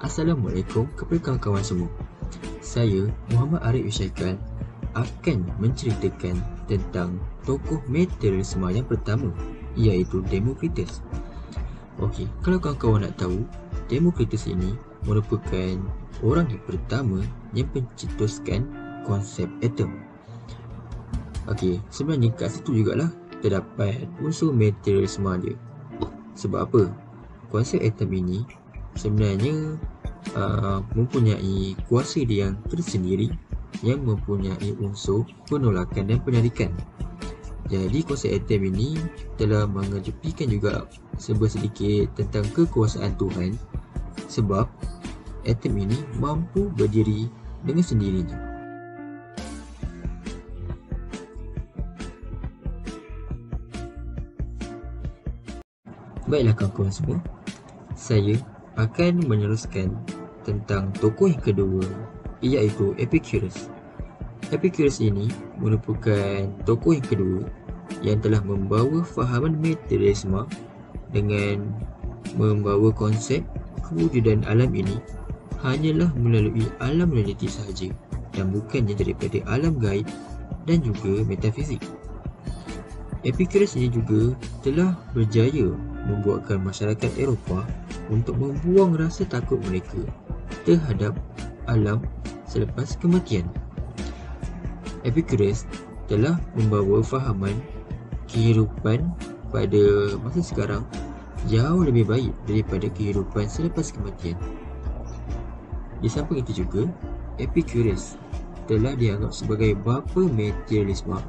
Assalamualaikum kepada kawan-kawan semua. Saya Muhammad Arif Yusyaikal akan menceritakan tentang tokoh materialisme yang pertama, iaitu Demokritus. Okey, kalau kawan-kawan nak tahu, Demokritus ini merupakan orang yang pertama yang pencetuskan konsep atom. Okey, sebenarnya kat situ jugalah terdapat unsur materialisme dia. Sebab apa? Konsep atom ini sebenarnya mempunyai kuasa dia yang tersendiri yang mempunyai unsur penolakan dan penarikan. Jadi konsep atom ini telah mengetepikan juga sedikit tentang kekuasaan Tuhan, sebab atom ini mampu berdiri dengan sendirinya. Baiklah kawan-kawan semua, saya akan meneruskan tentang tokoh yang kedua, iaitu Epicurus. Epicurus ini merupakan tokoh yang kedua yang telah membawa fahaman materialisme dengan membawa konsep kewujudan alam ini hanyalah melalui alam realiti sahaja dan bukannya daripada alam gaib dan juga metafizik. Epicurus ini juga telah berjaya membuatkan masyarakat Eropah untuk membuang rasa takut mereka terhadap alam selepas kematian. Epicurus telah membawa fahaman kehidupan pada masa sekarang jauh lebih baik daripada kehidupan selepas kematian. Di samping itu juga, Epicurus telah dianggap sebagai bapa materialisme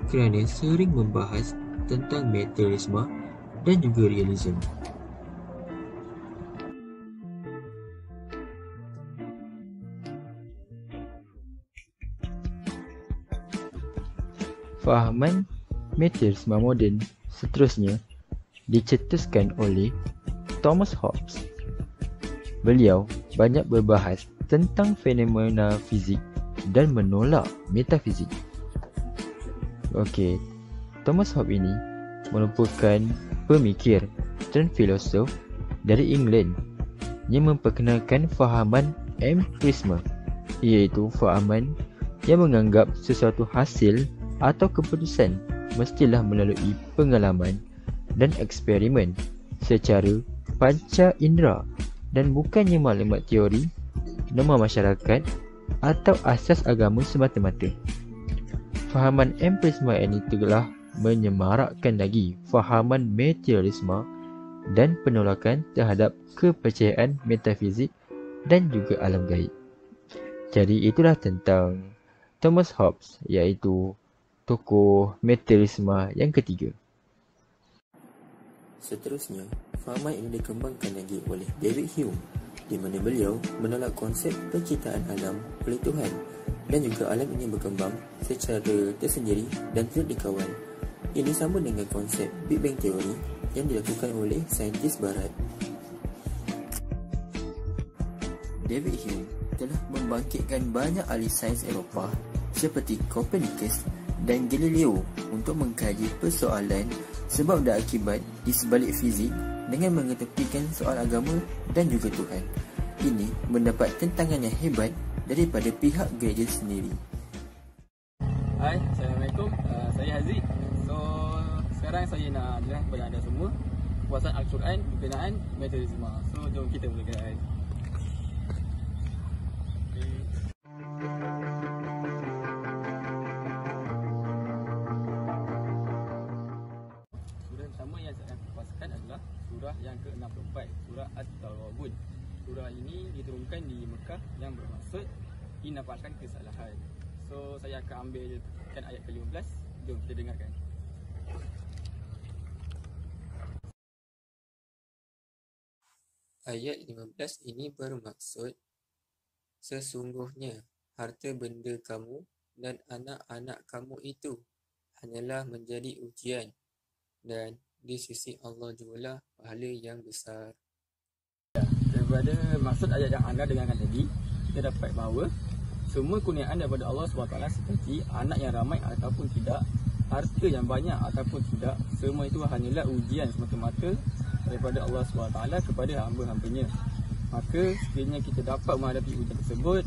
kerana sering membahas tentang materialisme dan juga realism. Fahaman materialisme moden seterusnya dicetuskan oleh Thomas Hobbes. Beliau banyak berbahas tentang fenomena fizik dan menolak metafizik. Okey, Thomas Hobbes ini merupakan pemikir dan filosof dari England yang memperkenalkan fahaman empirisme, iaitu fahaman yang menganggap sesuatu hasil atau keputusan mestilah melalui pengalaman dan eksperimen secara panca indera dan bukannya maklumat teori, norma masyarakat atau asas agama semata-mata. Fahaman empirisme ini telah menyemarakkan lagi fahaman materialisme dan penolakan terhadap kepercayaan metafizik dan juga alam gaib. Jadi itulah tentang Thomas Hobbes, iaitu tokoh materialisme yang ketiga. Seterusnya, fahaman ini dikembangkan lagi oleh David Hume, di mana beliau menolak konsep penciptaan alam oleh Tuhan dan juga alam ini berkembang secara tersendiri dan tidak dikawal. Ini sama dengan konsep Big Bang Theory yang dilakukan oleh saintis barat. David Hume telah membangkitkan banyak ahli sains Eropah seperti Copernicus dan Galileo untuk mengkaji persoalan sebab dan akibat di sebalik fizik dengan mengetepikan soal agama dan juga Tuhan. Ini mendapat tentangan yang hebat daripada pihak gereja sendiri. Hai, Assalamualaikum. Saya Haziq. So, sekarang saya nak jelaskan kepada anda semua kuasaan Al-Quran berkenaan materialisme. So, jom kita mula guys. Surah pertama yang saya akan kupasakan adalah surah yang ke-64, surah At-Taghabun. Surah ini diturunkan di Mekah yang bermaksud dinampakkan kesalahan. So, saya akan ambilkan ayat ke-15. Jom kita dengarkan. Ayat 15 ini bermaksud, sesungguhnya harta benda kamu dan anak-anak kamu itu hanyalah menjadi ujian, dan di sisi Allah jugalah pahala yang besar. Daripada maksud ayat yang anda dengarkan tadi, kita dapat bahawa semua kurniaan daripada Allah SWT seperti anak yang ramai ataupun tidak, harta yang banyak ataupun tidak, semua itu hanyalah ujian semata-mata daripada Allah SWT kepada hamba-hambanya. Maka sekiranya kita dapat menghadapi ujian tersebut,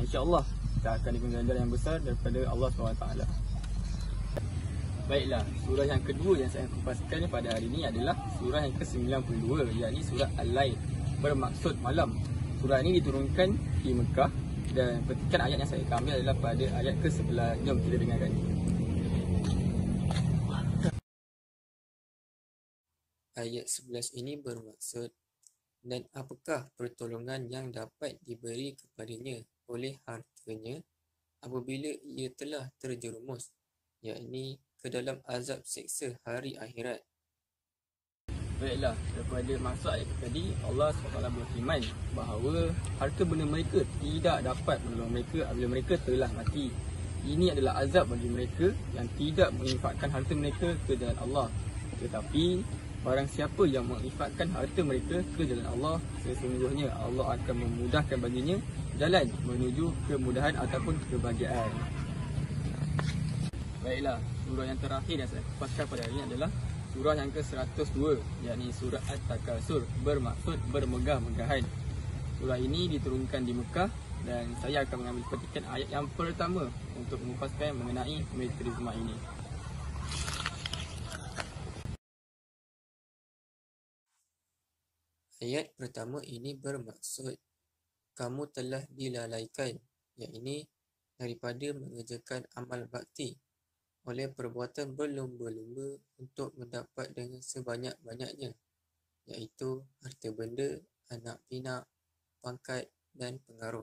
insya-Allah kita akan diberi ganjaran yang besar daripada Allah SWT. Baiklah, surah yang kedua yang saya kupaskan pada hari ini adalah surah yang ke-92, yakni surah Al-Lail, bermaksud malam. Surah ini diturunkan di Mekah dan petikan ayat yang saya ambil adalah pada ayat ke-11. Jom kita dengarkan. Ayat 11 ini bermaksud, dan apakah pertolongan yang dapat diberi kepadanya oleh hartanya apabila ia telah terjerumus, yakni ke dalam azab seksa hari akhirat. Baiklah, daripada maksud ayat tadi, Allah SWT berfirman bahawa harta benda mereka tidak dapat menolong mereka apabila mereka telah mati. Ini adalah azab bagi mereka yang tidak menginfakkan harta mereka ke jalan Allah. Tetapi barang siapa yang menginfakkan harta mereka ke jalan Allah, sesungguhnya Allah akan memudahkan baginya jalan menuju kemudahan ataupun kebahagiaan. Baiklah, surah yang terakhir yang saya kupaskan pada hari ini adalah surah yang ke-102, yakni surah At-Takasur, bermaksud bermegah-megahan. Surah ini diturunkan di Mekah dan saya akan mengambil petikan ayat yang pertama untuk mengupas,kan mengenai metrisma ini. Ayat pertama ini bermaksud, kamu telah dilalaikan, yakni daripada mengerjakan amal bakti oleh perbuatan berlumba-lumba untuk mendapat dengan sebanyak-banyaknya, iaitu harta benda, anak pinak, pangkat dan pengaruh.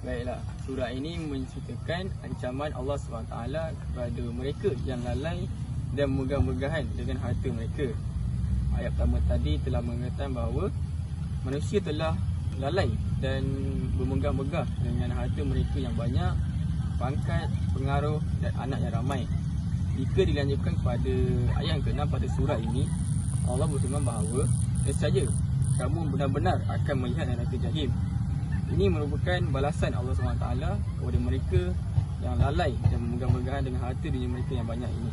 Baiklah, surah ini menceritakan ancaman Allah SWT kepada mereka yang lalai dan megah-megahan dengan harta mereka. Ayat pertama tadi telah mengatakan bahawa manusia telah lalai dan bermegah-megah dengan harta mereka yang banyak, pangkat, pengaruh dan anak yang ramai. Jika dilanjutkan pada ayat yang ke-6 pada surah ini, Allah berfirman bahawa nescaya kamu benar-benar akan melihat neraka jahim. Ini merupakan balasan Allah SWT kepada mereka yang lalai dan memegah-megahan dengan harta dunia mereka yang banyak ini.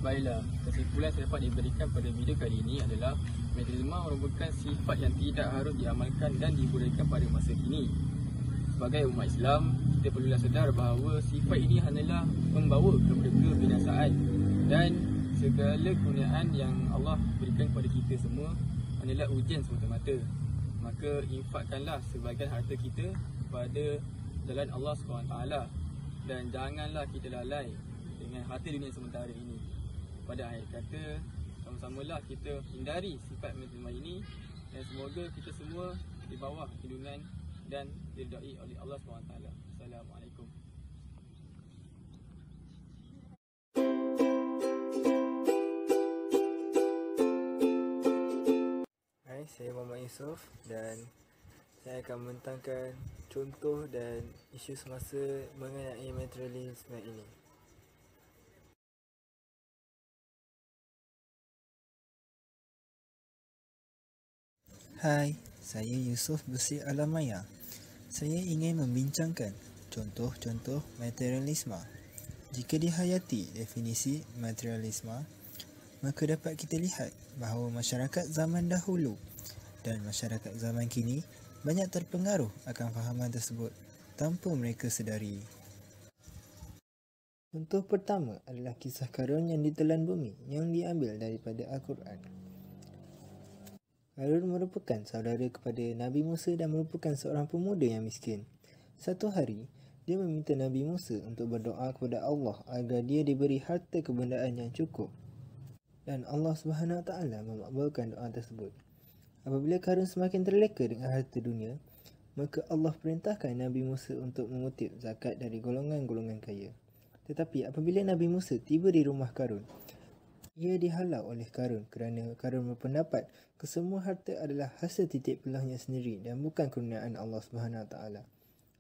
Baiklah, kesimpulan yang dapat diberikan pada video kali ini adalah metrisma merupakan sifat yang tidak harus diamalkan dan dibudaykan pada masa kini. Sebagai umat Islam, kita perlulah sedar bahawa sifat ini hanyalah membawa kepada kebinasaan dan segala kurniaan yang Allah berikan kepada kita semua hanyalah ujian semata-mata. Maka infakkanlah sebahagian harta kita kepada jalan Allah SWT dan janganlah kita lalai dengan harta dunia sementara ini. Pada akhir kata, sama-samalah kita hindari sifat metrisma ini dan semoga kita semua di bawah lindungan dan diridai oleh Allah SWT. Assalamualaikum. Hai, saya Muhammad Yusof dan saya akan membentangkan contoh dan isu semasa mengenai materialisme ini. Hai, saya Yusof Besir Alamaya. Saya ingin membincangkan contoh-contoh materialisme. Jika dihayati definisi materialisme, maka dapat kita lihat bahawa masyarakat zaman dahulu dan masyarakat zaman kini banyak terpengaruh akan fahaman tersebut tanpa mereka sedari. Contoh pertama adalah kisah Qarun yang ditelan bumi yang diambil daripada Al-Quran. Qarun merupakan saudara kepada Nabi Musa dan merupakan seorang pemuda yang miskin. Satu hari, dia meminta Nabi Musa untuk berdoa kepada Allah agar dia diberi harta kebendaan yang cukup. Dan Allah SWT memakbulkan doa tersebut. Apabila Qarun semakin terleka dengan harta dunia, maka Allah perintahkan Nabi Musa untuk mengutip zakat dari golongan-golongan kaya. Tetapi apabila Nabi Musa tiba di rumah Qarun, ia dihalau oleh Qarun kerana Qarun berpendapat kesemua harta adalah hasil titik pelahnya sendiri dan bukan kurniaan Allah SWT.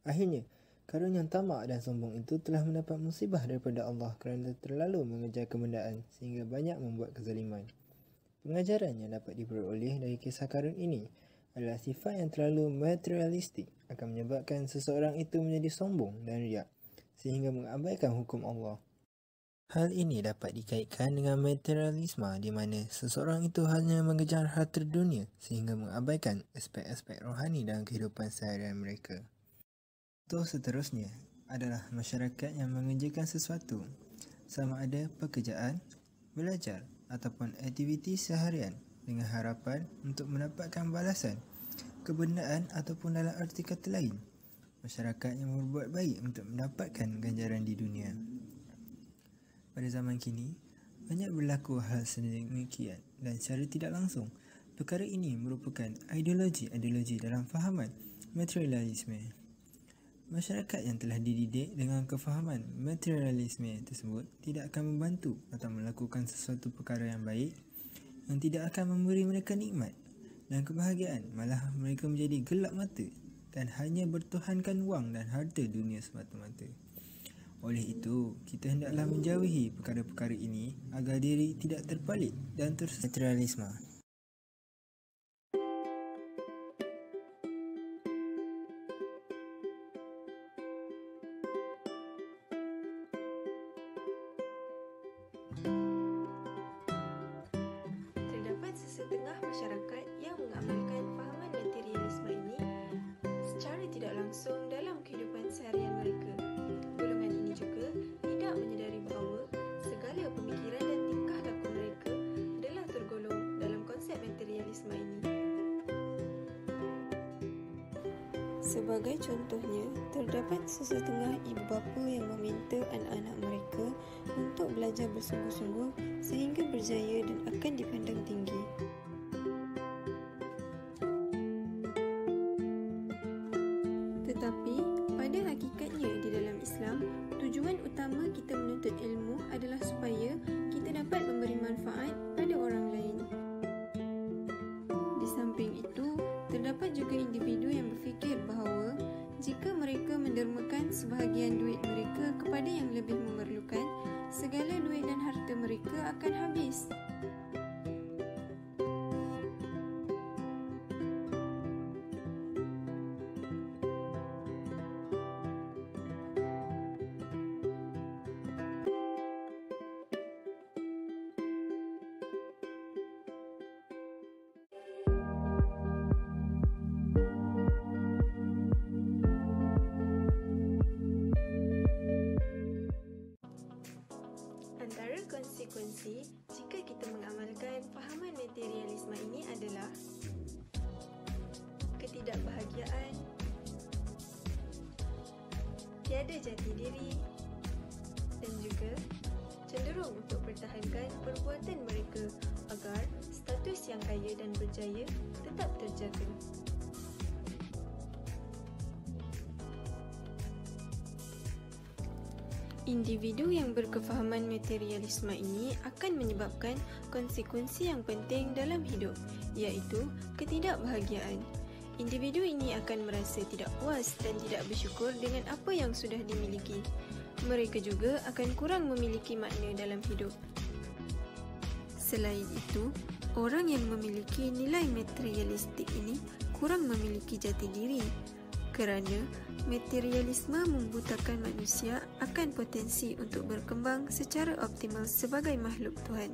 Akhirnya, Qarun yang tamak dan sombong itu telah mendapat musibah daripada Allah kerana terlalu mengejar kebendaan sehingga banyak membuat kezaliman. Pengajaran yang dapat diperoleh dari kisah Qarun ini adalah sifat yang terlalu materialistik akan menyebabkan seseorang itu menjadi sombong dan riak sehingga mengabaikan hukum Allah. Hal ini dapat dikaitkan dengan materialisme di mana seseorang itu hanya mengejar harta dunia sehingga mengabaikan aspek-aspek rohani dalam kehidupan seharian mereka. Contoh seterusnya adalah masyarakat yang mengerjakan sesuatu, sama ada pekerjaan, belajar ataupun aktiviti seharian dengan harapan untuk mendapatkan balasan, kebendaan ataupun dalam arti kata lain, masyarakat yang berbuat baik untuk mendapatkan ganjaran di dunia. Pada zaman kini, banyak berlaku hal sedemikian dan secara tidak langsung, perkara ini merupakan ideologi dalam fahaman materialisme. Masyarakat yang telah dididik dengan kefahaman materialisme tersebut tidak akan membantu atau melakukan sesuatu perkara yang baik yang tidak akan memberi mereka nikmat dan kebahagiaan, malah mereka menjadi gelap mata dan hanya bertuhankan wang dan harta dunia semata-mata. Oleh itu, kita hendaklah menjauhi perkara-perkara ini agar diri tidak terpalit dan materialisme. Terdapat sesetengah masyarakat yang mengamalkan fahaman materialisme ini secara tidak langsung dalam kehidupan seharian mereka. Golongan ini juga tidak menyedari bahawa segala pemikiran dan tingkah laku mereka adalah tergolong dalam konsep materialisme ini. Sebagai contohnya, terdapat sesetengah ibu bapa yang meminta anak-anak mereka untuk belajar bersungguh-sungguh sehingga berjaya dan akan dipandang tinggi. Tetapi, pada hakikatnya di dalam Islam, tujuan utama kita menuntut ilmu adalah supaya kita dapat memberi manfaat pada orang lain. Di samping itu, terdapat juga individu yang berfikir bahawa jika mereka mendermakan sebahagian duit mereka kepada yang lebih memerlukan, segala duit dan harta mereka akan habis. Antara konsekuensi jika kita mengamalkan fahaman materialisme ini adalah ketidakbahagiaan, tiada jati diri dan juga cenderung untuk pertahankan perbuatan mereka agar status yang kaya dan berjaya tetap terjaga. Individu yang berkefahaman materialisme ini akan menyebabkan konsekuensi yang penting dalam hidup, iaitu ketidakbahagiaan. Individu ini akan merasa tidak puas dan tidak bersyukur dengan apa yang sudah dimiliki. Mereka juga akan kurang memiliki makna dalam hidup. Selain itu, orang yang memiliki nilai materialistik ini kurang memiliki jati diri, kerana materialisme membutakan manusia akan potensi untuk berkembang secara optimal sebagai makhluk Tuhan.